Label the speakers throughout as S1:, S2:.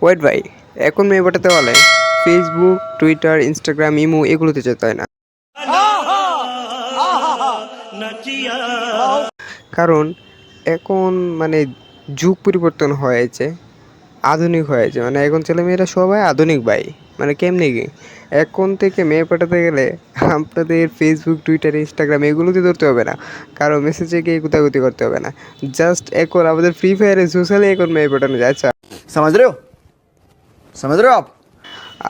S1: Wait ভাই, এখন মেয়ে পটাতে বলে ফেসবুক, টুইটার, ইনস্টাগ্রাম, ইমো এগুলোতে যেতে হয় না। কারণ এখন মানে যুগ পরিবর্তন হয়েছে, আধুনিক হয়েছে। মানে এখন ছেলেমেয়েরা সবাই আধুনিক ভাই। মানে কেমনি কি, এখন থেকে মেয়ে পাঠাতে গেলে আপনাদের ফেসবুক, টুইটার, ইনস্টাগ্রাম এগুলোতে ধরতে হবে না, কারো মেসেজে গিয়ে গুতাগুতি করতে হবে না। জাস্ট এখন আমাদের ফ্রি ফায়ারে সোশ্যালে এখন মেয়ে পাঠানো যায়। আচ্ছা,
S2: समझ रहे हो समझ रहे हो आप।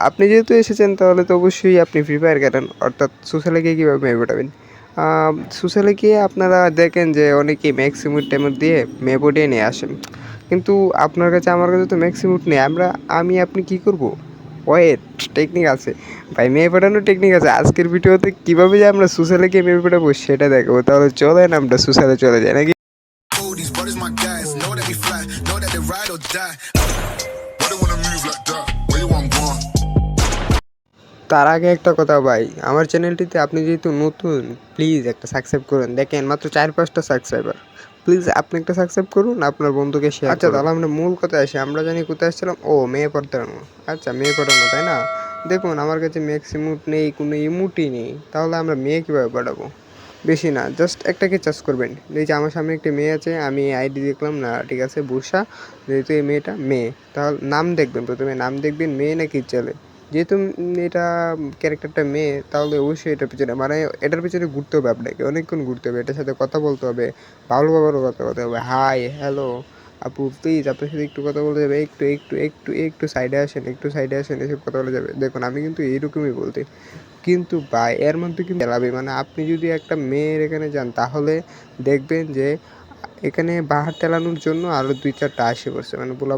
S1: আপনি যেহেতু এসেছেন তাহলে তো অবশ্যই আপনি ফ্রি ফায়ার খেলেন, অর্থাৎ সোশ্যালে গিয়ে কীভাবে মেয়ে পটাবেন। সোশ্যালে গিয়ে আপনারা দেখেন যে অনেকেই ম্যাক্সিমুট টাইমুট দিয়ে মেয়ে পটিয়ে নিয়ে আসেন, কিন্তু আপনার কাছে আমার কাছে তো ম্যাক্সিমুট নেই। আপনি কী করব? ওয়েট, টেকনিক আছে ভাই, মেয়ে পাঠানোর টেকনিক আছে। আজকের ভিডিওতে কীভাবে যে আমরা সোশ্যালে গিয়ে মেয়ে পাঠাবো সেটা দেখাবো। তাহলে চলেন আমরা সোশ্যালে চলে যাই নাকি।
S3: Oh, these brothers my guys, know that we fly, know that they ride or die. Why they wanna move like that? Where you want going?
S1: তার আগে একটা কথা ভাই, আমার চ্যানেলটিতে আপনি যেহেতু নতুন, প্লিজ একটা সাবস্ক্রাইব করুন। দেখেন মাত্র 4-5টা সাবস্ক্রাইবার, প্লিজ আপনি একটা সাবস্ক্রাইব করুন, আপনার বন্ধুকে শেয়ার। আচ্ছা, তাহলে আমরা মূল কথায় আসি। আমরা জানি কোথায় আসছিলাম। ও, মেয়ে পড়ানো। আচ্ছা, মেয়ে পড়ানো তাই না? দেখুন আমার কাছে ম্যাক্স ইমোট নেই, কোনো ইমোটই নেই, তাহলে আমরা মেয়ে কীভাবে পাঠাবো? বেশি না, জাস্ট একটাকে চার্জ করবেন। এই যে আমার সামনে একটি মেয়ে আছে, আমি আইডি দেখলাম না, ঠিক আছে, বুরসা। যেহেতু এই মেয়েটা মেয়ে, তাহলে নাম দেখবেন, প্রথমে নাম দেখবেন মেয়ে নাকি ছেলে। যেহেতু এটা ক্যারেক্টারটা মেয়ে, তাহলে অবশ্যই এটার পিছনে মানে এটার পিছনে ঘুরতে হবে, আপনাকে অনেকক্ষণ ঘুরতে হবে, এটার সাথে কথা বলতে হবে, ভালোভাবে কথা বলতে হবে। হাই, হ্যালো আপু, প্লিজ আপনার সাথে একটু কথা বলতে যাবে, একটু একটু একটু একটু সাইডে আসেন, একটু সাইডে আসেন, এসব কথা বলা যাবে। দেখুন আমি কিন্তু এইরকমই বলতে, কিন্তু ভাই এর মধ্যে কিন্তু খেলাবে। মানে আপনি যদি একটা মেয়ের এখানে যান তাহলে দেখবেন যে এখানে বাহার টেলানোর জন্য আরও 2-4টা আসে পড়ছে, মানে বলা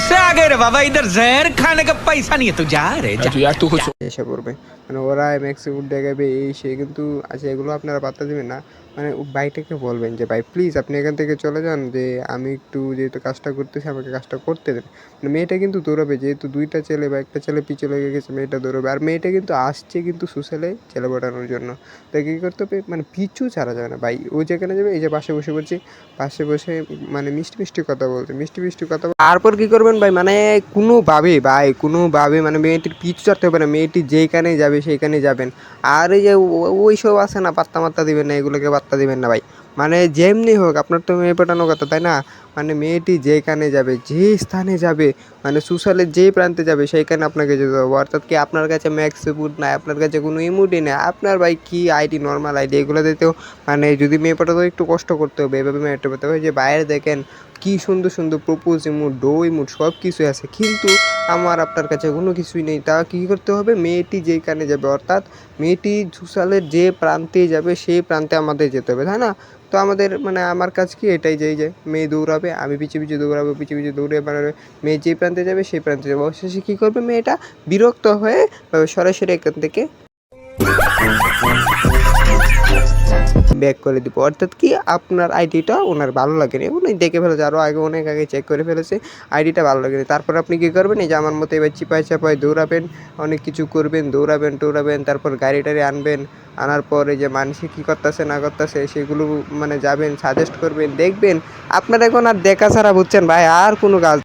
S4: से आ गए रे बाबा, इधर जहर खाने का पैसा नहीं है, तू जा रे जा।
S2: यार तू कुछ
S1: এসে পড়বে। মানে ওরা ম্যাক্সিমুট দেখাবে এই সে, কিন্তু আচ্ছা এগুলো আপনারা পাত্তা দেবেন না। মানে ভাইটাকে বলবেন যে ভাই প্লিজ আপনি এখান থেকে চলে যান, যে আমি একটু যেহেতু কাজটা করতেছি আমাকে কাজটা করতে দেন। মানে মেয়েটা কিন্তু দৌড়াবে, যেহেতু 2টা ছেলে বা একটা ছেলে পিছু লেগে গেছে, মেয়েটা দৌড়াবে। আর মেয়েটা কিন্তু আসছে কিন্তু সোশ্যালে ছেলে পাঠানোর জন্য। তাই কী করতে হবে, মানে পিছু ছাড়া যাবে না ভাই। ও যেখানে যাবে, এই যে পাশে বসে পড়ছি, পাশে বসে মানে মিষ্টি মিষ্টি কথা বলতে, মিষ্টি মিষ্টি কথা তারপর কী করবেন ভাই, মানে কোনোভাবে মানে মেয়েটির পিছু ছাড়তে হবে না, মেয়েটি যেইখানে যাবে সেইখানে যাবেন। আর এই যে ওই সব আছে না, পাত্তা মাত্তা দিবেন না, এগুলোকে পাত্তা দিবেন না ভাই। মানে যেমনি হোক আপনার তো মেয়ে পাঠানোর কথা তাই না? মানে মেয়েটি যেখানে যাবে, যে স্থানে যাবে, মানে সোশ্যালের যেই প্রান্তে যাবে সেইখানে আপনাকে যেতে হবে। অর্থাৎ কি, আপনার কাছে ম্যাক্স ইমোট নাই, আপনার কাছে কোনো ইমোটই নেই, আপনার ভাই কি আইডি, নর্মাল আইডি, এগুলো দিতেও মানে যদি মেয়ে পাঠাতে একটু কষ্ট করতে হবে। এভাবে মেয়ে পাঠাতে হবে যে বাইরে দেখেন কী সুন্দর সুন্দর প্রপোজ ইমোট, ডো ইমোট সব কিছু আছে, কিন্তু আমার আপনার কাছে কোনো কিছুই নেই। তা কী করতে হবে, মেয়েটি যেখানে যাবে, অর্থাৎ মেয়েটি সোশ্যালের যে প্রান্তে যাবে সেই প্রান্তে আমাদের যেতে হবে, তাই না? তো আমাদের মানে আমার কাজ কি এটাই, যে মেয়ে দৌড়াবে, আমি পিছিয়ে পিছিয়ে দৌড়াবো, পিছিয়ে পিছিয়ে দৌড়ে মানে মেয়ে যে প্রান্তে যাবে সেই প্রান্তে যাবো। অবশেষে কী করবে, মেয়েটা বিরক্ত হয়ে সরাসরি এখান থেকে ব্যাক করে দিব। অর্থাৎ কি, আপনার আইডিটা ওনার ভালো লাগেনি, উনি দেখে ফেলেছে, আরও আগে অনেক আগে চেক করে ফেলেছে, আইডিটা ভালো লাগেনি। তারপর আপনি কী করবেন, এই যে আমার মতো এবার চিপায় চাপায় দৌড়াবেন, অনেক কিছু করবেন, দৌড়াবেন টোড়াবেন, তারপর গাড়ি টাড়ি আনবেন, আনার পর এই যে মানুষে কী করতেছে না করতেছে সেগুলো মানে যাবেন, সাজেস্ট করবেন, দেখবেন আপনার এখন আর দেখা ছাড়া, বুঝছেন ভাই, আর কোনো কাজ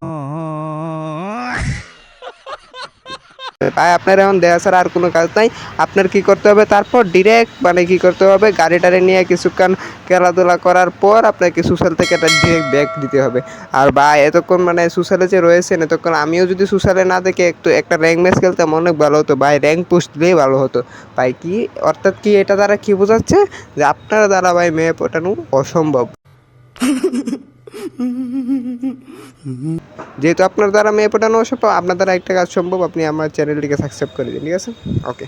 S1: ভাই, আপনার এখন দেওয়া ছাড়া আর কোনো কাজ নাই। আপনার কী করতে হবে, তারপর ডিরেক্ট মানে কী করতে হবে, গাড়ি টাড়ি নিয়ে কিছুক্ষণ খেলাধুলা করার পর আপনাকে সোশ্যাল থেকে একটা ডিরেক্ট ব্যাক দিতে হবে। আর ভাই এতক্ষণ মানে সোশ্যালে যে রয়েছেন এতক্ষণ, আমিও যদি সোশ্যালে না দেখে একটু একটা র্যাঙ্ক ম্যাচ খেলতাম অনেক ভালো হতো ভাই, র্যাঙ্ক পোস্ট দিলেই ভালো হতো ভাই। কি অর্থাৎ কি, এটা দ্বারা কী বোঝাচ্ছে যে আপনার দ্বারা ভাই মেয়ে পটানো অসম্ভব। যেহেতু আপনার দ্বারা মেয়ে পটানো অসম্ভব, আপনার দ্বারা একটা কাজ সম্ভব, আপনি আমার চ্যানেলটিকে সাবস্ক্রাইব করে দিন, ঠিক আছে? ওকে।